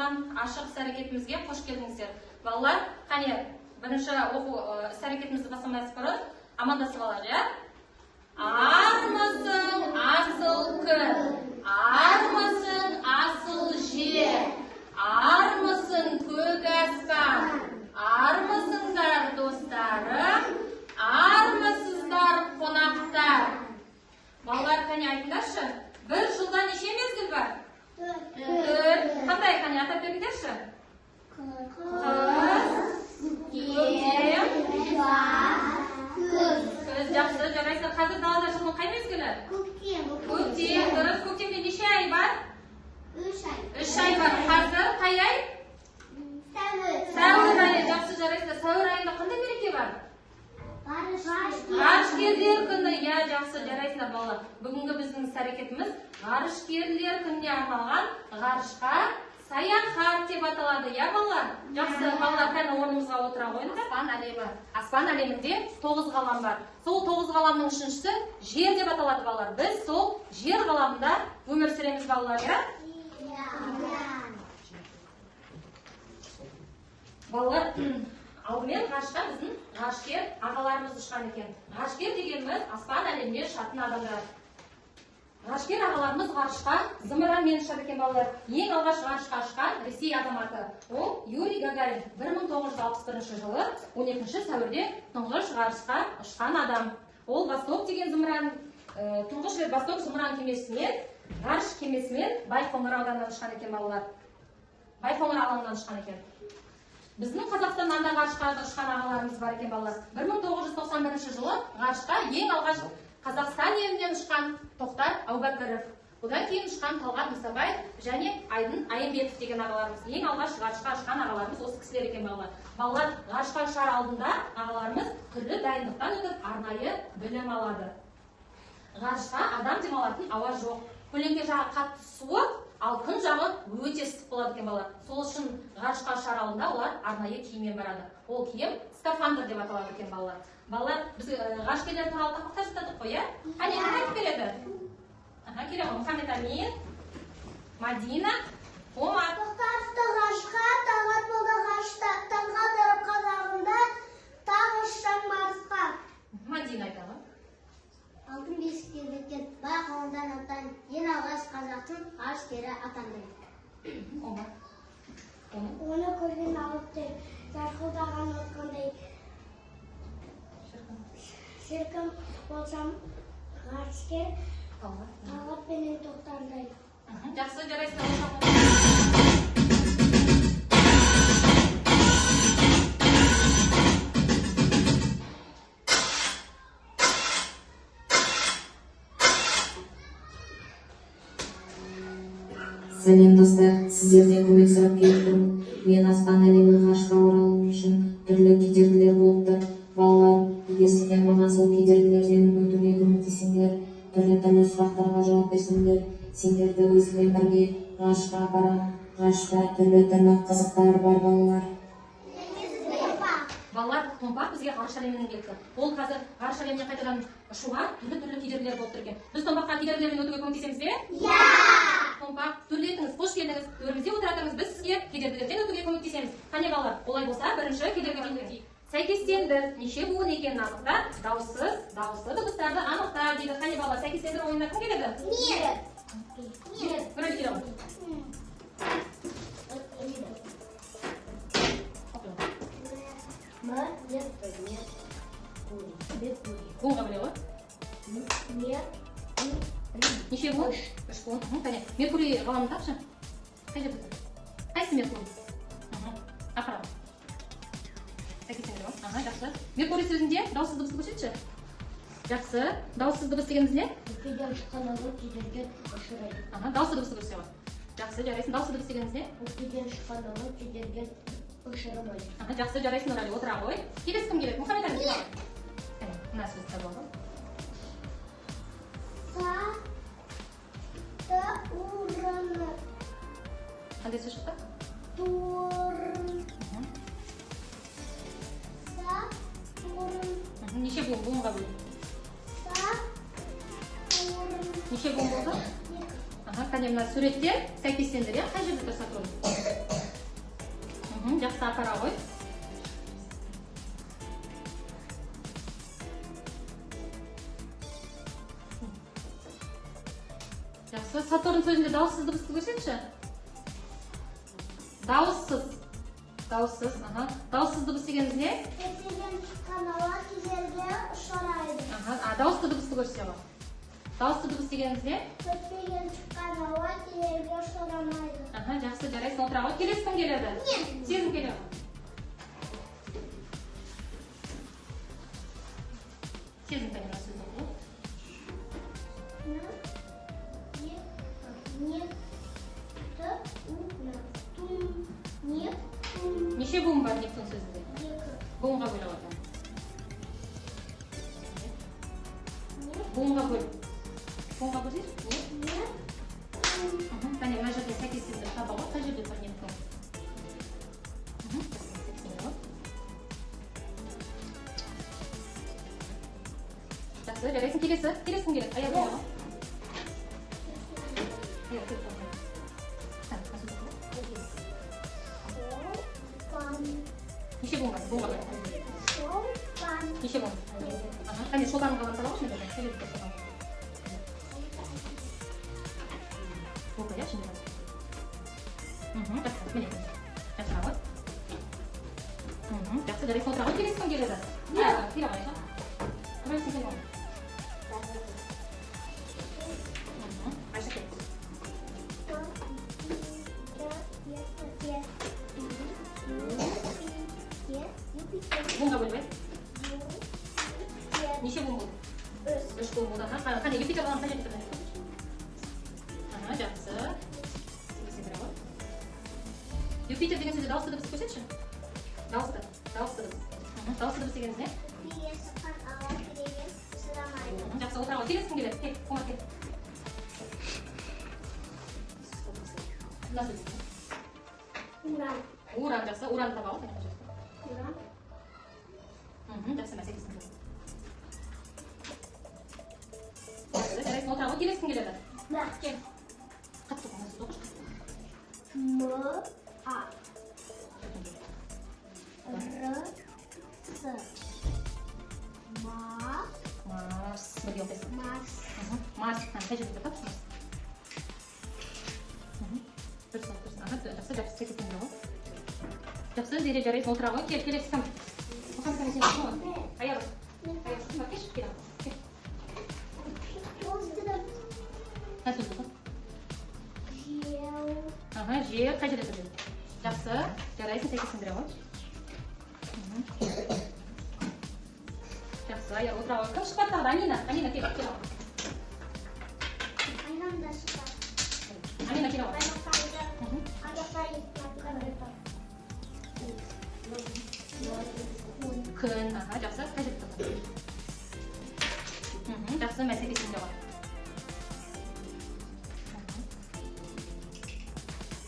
болған ашық іс-әрекетімізге қош келдіңіздер. Балалар, қане, бірінші оқу іс-әрекетімізді бастамас бұрын амандасып алайық, иә? Армысың асыл күн, армысың асыл жер, армысың көк аспан, армысыңдар достарым, армысыздар қонақтар. Балалар, қане айтыңдаршы, бір жылда неше мезгіл бар? Төрт. Қандай, қане атап беріңдерші? Күз, жақсы, жарайсың. Қазір далада жылдың қай мезгілі? Көктем. Дұрыс, көктемде неше ай бар? 3 ай бар. Қазір қай ай? Сәуір айы. Жақсы, жарайсың. Сәуір айында қандай мереке бар? Ғарышкерлер күні. Я, жақсы, жарайсыңдар балалар. Бүгінгі біздің іс-әрекетіміз ғарышкерлер күніне арналған ғарышқа саяхат деп аталады. Я, балалар? Жақсы, балалар, қайны орнымызға отыра қойыңдар. Аспан әлемінде 9 ғалам бар. Сол 9 ғаламның үшіншісі жер деп аталады, балалар. Біз сол жер ғаламында өмір сүреміз, балалар, я? Балалар, алдымен ғарышқа біздің ғарышкер ағаларымыз ұшқан екен. Ғарышкер дегеніміз аспан әлеміне ұшатын адамдар. Ғарышкер ағаларымыз ғарышқа зымыранмен ұшады екен, балалар. Ең алғаш ғарышқа ұшқан Ресей азаматы. Ол Юрий Гагарин 1961 жылы 12 сәуірде тұңғыш ғарышқа ұшқан адам. Ол Восток деген зымыран, тұңғыш рет Восток зымыран кемесімен, ғарыш кемесімен Байқоңыр ауданынан ұшқан екен, балалар. Байқоңыр алаңынан ұшқан екен. Біздің Қазақстаннан да ғарышқа ұшқан ағаларымыз бар екен, балалар. 1991 жылы ғарышқа ең алғаш Қазақстан елінен ұшқан Тоқтар Әубәкіров. Одан кейін ұшқан Талғат Мұсабаев және Айдын Айымбетов деген ағаларымыз. Ең алғаш ғарышқа ұшқан ағаларымыз осы кісілер екен, балалар. Балалар, ғарышқа ұшар алдында ағаларымыз түрлі дайындықтан өтіп арнайы білім алады. Ғарышқа адам демалатын ауа жоқ. Көлеңке жағы қатты суық, ал күн жағы өте ыстық болады екен, балалар. Сол үшін ғарышқа ұшар алдында олар арнайы киіммен барады. Ол киім скафандр деп аталады екен, балалар. Балалар, біз ғарышкерлер туралы тақырыптар жаздық қой, иә? Қане, айтып береді? Келе ғой, Мұхаммед Амин, Мадина, Омар. Тоқтақты ғарышқа, Талғат болды ғарышта, таңға тұрып қазағында, тағыштан Марсқа. Мадина айтады. Алтын бесікке кеткен Байқоңырдан аттан ең алғаш қазақтың ғарышкері атанды. Омар. Оны көрген алыпты, жарқылдаған отқандай. Шіркін болсам ғарышкер, Талғат пенен Тоқтардай. Жақсы, жарайсың. Сәлем достар, сіздерден көмек сұрап келдім. Мен аспан әлемінің ғарышқа оралу үшін түрлі кедергілер болып тұр. Балалар, егер сендер маған сол кедергілерден өтуге көмектессеңдер, түрлі сұрақтарға жауап берсеңдер, сендерді өзіммен бірге ғарышқа апарам. Ғарышта түрлі қызықтар бар, балалар. Балалар, Томпақ бізге ғарыш әлемінен келді. Ол қазір ғарыш әлеміне қайтадан ұшуға түрлі кедергілер болып тұр екен. Біз Томпаққа кедергілерден өтуге көмектесеміз бе? Томпақ, төрлетіңіз, қош келдіңіз. Төрімізде отыратыңыз, біз сізге кедергілерден өтуге көмектесеміз. Қане балалар, олай болса, бірінші кедергіден өтейік. Сәйкестендір, неше буын екенін анықта, дауыссыз дыбыстарды анықта дейді. Қане балалар, сәйкестендір ойынына кім келеді? Мен. Бірі келе ғой. Буынға біле ғой? Неше буын? 3 буын. Меркурий ғаламын тапшы. Қай жерде тұр? Қайсы Меркурий? Ақырау. Сәйкестендір ғой? Жақсы. Меркурий сөзінде дауыссыз дыбысты көрсетші. Жақсы. Дауыссыз дыбыс дегеніміз не? Өкпеден шыққан ауа кедергі ұшырайды. Дауысты дыбысты көрсете ғой. Жақсы, жарайсың. Дауысты дыбыс дегеніміз не? Өкпеден шыққан ауа кедергі ұшырмайды. Жақсы, жарайсың, Нұрали, отыра ғой. Келесі кім келеді? Мұхаммед Амин келеді. Мына сөз табы ғой. Ураны. Қандай сөз шықты? Неше буынға бөлді? Неше буын болды? Кәне мына суреттер сәйкестендір, қай жерде тұр Сатурн? Жақсы, апара ғой. Жақсы, Сатурн сөзінде дауыссыз дыбысты көрсетші. Дауыссыз. Дауыссыз, дауыссыз дыбыс дегеніміз не? Ертеден шыққан ауа кедергі ұшырайды. Дауысты дыбысты көрсете ғой. Дауысты дыбыс дегеніміз не? Ертеден шыққан ауа кедергі ұшырамайды. Жақсы, жарайсың, отыра ғой. Келесі кім келеді? Сезім келеді. Сезім келеді сөзді бұл. Неше буын бар Нептун сөзінде? Буынға бөліп отыр. Буынға бөл. Буынға бөлсеш? Кәне, мына жерде сәйкессіздік таба ғой, қай жерде бар Нептун? Жақсы, жарайсың, келесі кім келеді? Аяқ ғой. Аяқ келіп қойған. Неше буын бар? Буынға бөліп. Неше буын? Кәне, шолданға барып сала ғой, шынында. Сөйлетіп тұрсың. Болды, я шынында. Жақсы, міне. Жақсы ғой. Жақсы, жарайсың, отыра ғой, келесі кім келеді? Келе ғой, Қырайсың келе ғой. Айша келеді. Буынға бөліп еді? Неше буын болды? 3 буын болды. Қане, Юпитер болған қай жерде тұрды? Жақсы. Юпитер деген сөзде дауысты дыбысты көрсетші. Дауысты дыбыс. Дауысты дыбыс дегеніміз не? Жақсы, отыра ғой. Келесі кім келеді? Кел, қоңыр кел. Мына сөз. Уран, жақсы. Уран таба ғой. Жақсы, мәселесін келеді. Жарайсың, отыра ғой. Келесі кім келеді? Кел. Қатты қоңыр сөз оқыш. Марс. Бірге оқайсың. Марс. Қай жерде тапшы Марс? Жақсы, сәйкессің ғой. Жақсы, дере жарайсың, отыра ғой. Кел, келесі кім? Мұқан сәне сен ғой? Аяғы. Аяғы шықсын бар, кеш. Кел. Қай сөз болды? Жер. Қай жерде тұрды? Жақсы, жарайсың, сәйкессің ғой. Жақсы, аяғы отыра ғой. Кім шықпады тағы? Анина, кел. Анина, кел ғой. Күн, жақсы, қай жерде тұрды? Жақсы, мәселесін ғой.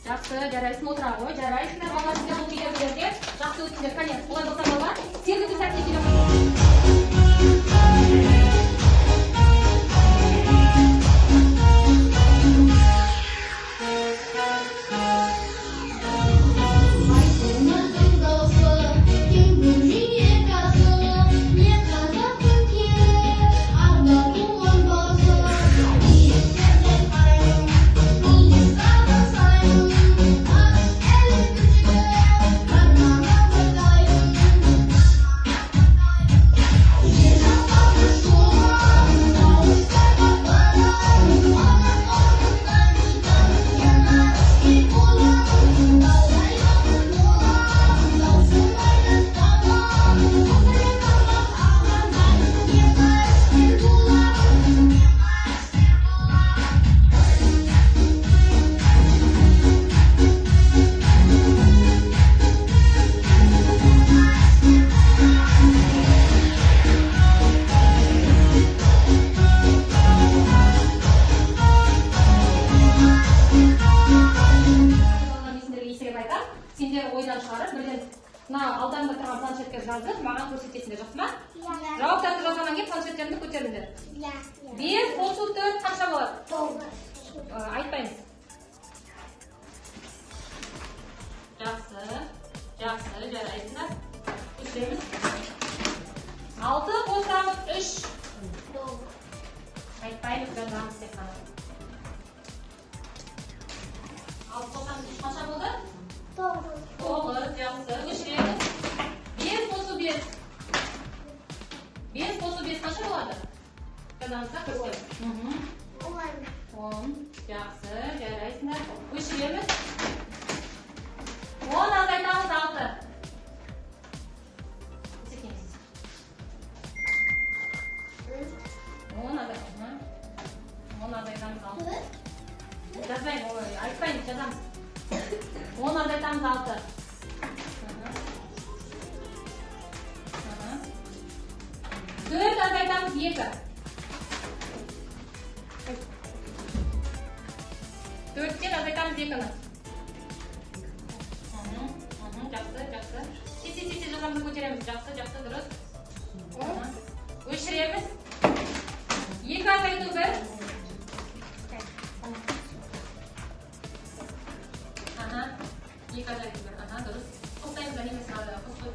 Жақсы, жарайсың, отыра ғой. Жарайсыңдар, баласыңдар бұл кедергілерде. Жақсы өтіңдер, кәне, олай болса балалар. Сергізді сәтіне келе жазып, маған көрсетесіңдер, жақсы ма? Жауаптарды жазғаннан кейін планшеттеріңді көтеріңдер. 5 қосу 4 қанша болады? 9. Айтпаймыз. Жақсы. қанша болды? 9. 9, жақсы. Өшіреміз. 5 қосу 5. 5 қосу 5 қанша болады? Қазанса көрсетіп. 10. Жақсы, жарайсыңдар. Өшіреміз. 10 азайтамыз 6. Секеңіз. 10 азайтамыз. 10 азайтамыз 6. Жазбайын, айтпайын, жазамыз. 10 азайтамыз 6. 4 азайтамыз 2. 4-тен азайтамыз 2-ні. Жақсы, жақсы. Сесе жазамызды көтереміз. Жақсы, жақсы, дұрыс. Өшіреміз. 2 азайту 1. Екі азайту 1. Дұрыс. Қосаймыз, әнеміз қосқой.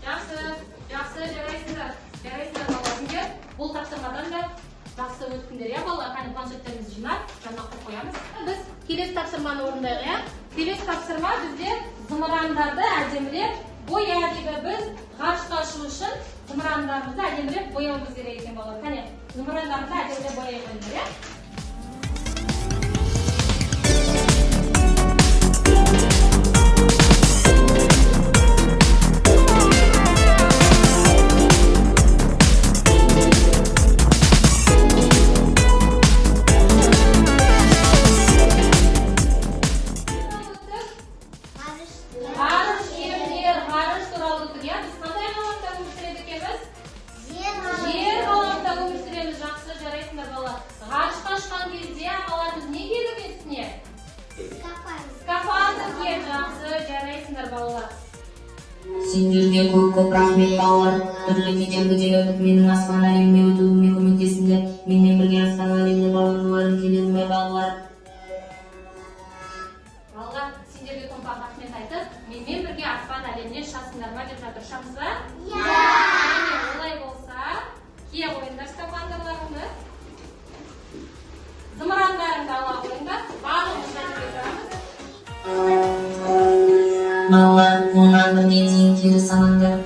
Жақсы, жақсы, жарайсыңдар. Жарайсыңдар балаларыңдар. Бұл тапсырмадан да жақсы өттіңдер, иә балалар? Қане планшеттерімізді жинап, жанаққа қоямыз. Біз келесі тапсырманы орындайық, иә? Келесі тапсырма бізде зымырандарды әдемілеп бояйық. Біз ғарышқа ұшу үшін зымырандарымызды әдемілеп бояуымыз керек екен балалар. Қане зымырандарды әдемілеп бояйық, иә? Сендерге көп рахмет балалар. Түрлі кедергіден өтіп менің аспан әлеміне өтуіме көмектестіңдер. Менімен бірге аспан әлеміне бауырларым келеді ме балалар? Балалар, сендерге томпақ рахмет айтып, менімен бірге аспан әлеміне ұшасыңдар ма деп жатыр. Ұшамыз ба? Иә! Олай болса, кие қойыңдар скафандрларыңды. Зымырандарыңды ала қойыңдар. Барлығымыз жәнеге тұрамыз. Балалар, онан бірден дейін кері санаңдар.